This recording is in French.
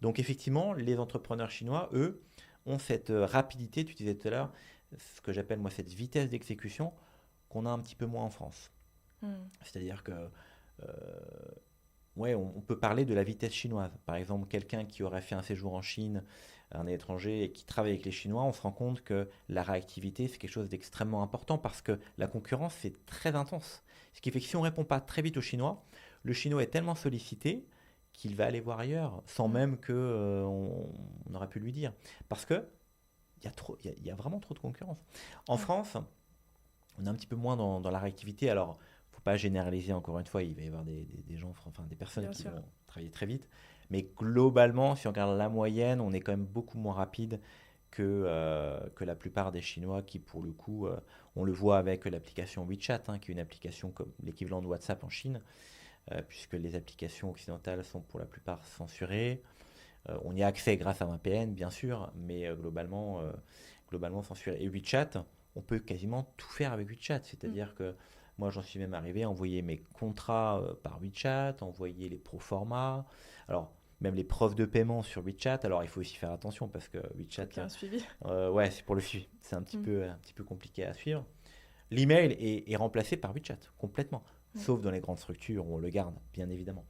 Donc effectivement, les entrepreneurs chinois, eux, ont cette rapidité, tu disais tout à l'heure, ce que j'appelle moi cette vitesse d'exécution qu'on a un petit peu moins en France. Hmm. C'est-à-dire que, ouais, on peut parler de la vitesse chinoise. Par exemple, quelqu'un qui aurait fait un séjour en Chine, un étranger, et qui travaille avec les Chinois, on se rend compte que la réactivité, c'est quelque chose d'extrêmement important parce que la concurrence, c'est très intense. Ce qui fait que si on ne répond pas très vite aux Chinois, le Chinois est tellement sollicité qu'il va aller voir ailleurs, sans Hmm. même que, on aurait pu lui dire. Parce que il y a vraiment trop de concurrence. En Ouais, France, on est un petit peu moins dans la réactivité. Alors, faut pas généraliser encore une fois, il va y avoir des gens, enfin des personnes bien qui sûr. vont travailler très vite. Mais globalement, si on regarde la moyenne, on est quand même beaucoup moins rapide que la plupart des Chinois qui, pour le coup, on le voit avec l'application WeChat, hein, qui est une application comme l'équivalent de WhatsApp en Chine, puisque les applications occidentales sont pour la plupart censurées. On y a accès grâce à un VPN, bien sûr, mais globalement censuré. Et WeChat, on peut quasiment tout faire avec WeChat. Hmm. C'est-à-dire que moi, j'en suis même arrivé à envoyer mes contrats par WeChat, envoyer les proformas, alors même les preuves de paiement sur WeChat. Alors, il faut aussi faire attention parce que Faut WeChat, qu'il y ait un suivi. ouais, c'est pour le suivi. C'est Hmm. un petit peu compliqué à suivre. L'email est remplacé par WeChat, complètement. Hmm. Sauf dans les grandes structures où on le garde, bien évidemment.